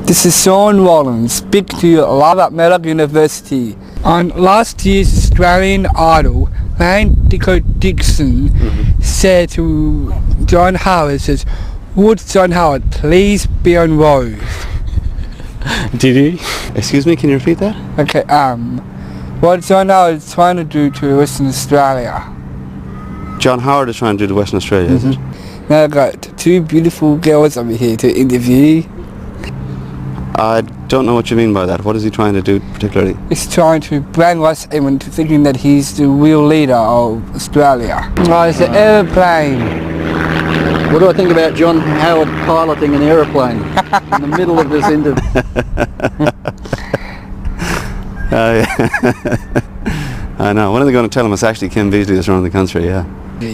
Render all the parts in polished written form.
This is Shaun Rowlands, speaking to you live at Murdoch University. On last year's Australian Idol, Dixon said to John Howard, says, "Would John Howard please be on Rove?" Did he? Excuse me, can you repeat that? Okay, what John Howard is trying to do to Western Australia. John Howard is trying to do to Western Australia, is it? Now I've got two beautiful girls over here to interview. I don't know what you mean by that. What is he trying to do particularly? He's trying to brainwash everyone to thinking that he's the real leader of Australia. Oh, it's an aeroplane. What do I think about John Howard piloting an aeroplane in the middle of this interview? I know. When are they going to tell him it's actually Kim Beazley that's running the country? Yeah.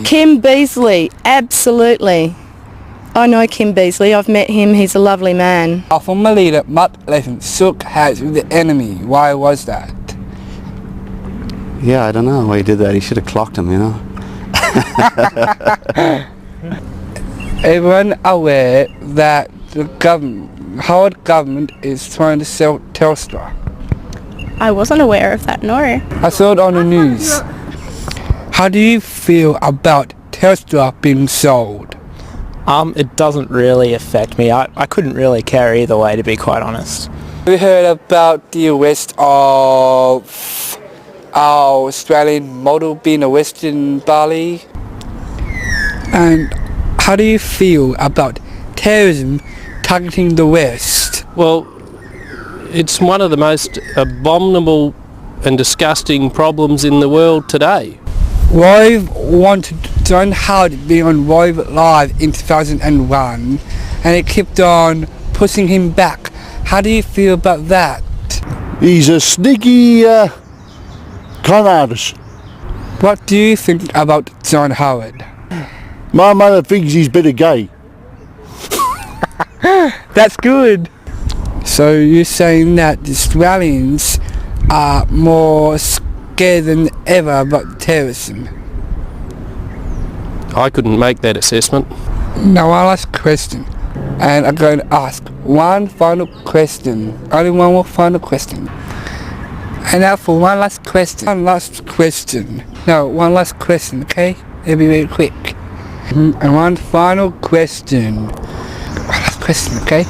Kim Beazley, absolutely. I know Kim Beazley, I've met him, he's a lovely man. Our former leader, Murdoch University, shook hands with the enemy. Why was that? Yeah, I don't know why he did that. He should have clocked him, you know. Everyone aware that the Howard government is trying to sell Telstra. I wasn't aware of that, no. I saw it on the news. How do you feel about Telstra being sold? It doesn't really affect me. I couldn't really care either way, to be quite honest. We heard about the arrest of our Australian model being arrested in Bali. And how do you feel about terrorism targeting the West? Well, it's one of the most abominable and disgusting problems in the world today. Rove wanted John Howard to be on Rove Live in 2001 and it kept on pushing him back. How do you feel about that? He's a sneaky con artist. What do you think about John Howard? My mother thinks he's a bit of gay. That's good. So you're saying that the Australians are more scared than ever about terrorism? I couldn't make that assessment. Now one last question, and I'm going to ask one final question, only one more final question. And now for one last question, okay? It'll be very quick. And one final question. Okay?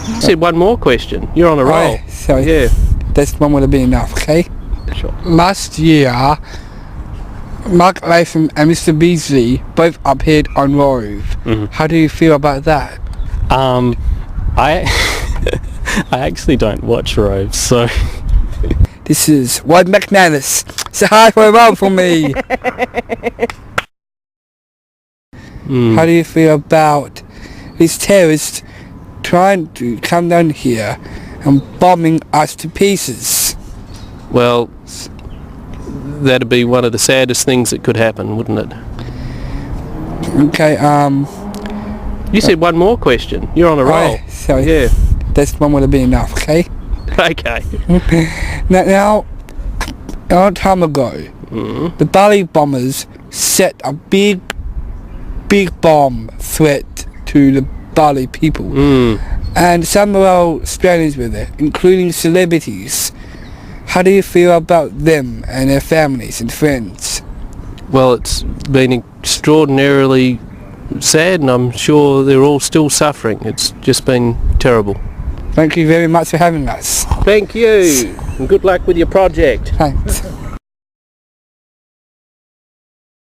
You said one more question. You're on a roll. Right, so yeah. This one would have been enough, okay? Sure. Last year, Mark Latham and Mr. Beazley both appeared on Rove. How do you feel about that? I actually don't watch Rove, so... This is Wade McNannis. Say hi for a round for me. How do you feel about these terrorists trying to come down here and bombing us to pieces? Well, that'd be one of the saddest things that could happen, wouldn't it? Okay, You said one more question. You're on a roll. Right, so yeah. This one would have been enough, okay? Okay. Now, a long time ago, the Bali bombers set a big bomb threat to the Bali people. And some of our Australians were there, including celebrities. How do you feel about them and their families and friends? Well, it's been extraordinarily sad, and I'm sure they're all still suffering. It's just been terrible. Thank you very much for having us. Thank you, and good luck with your project. Thanks.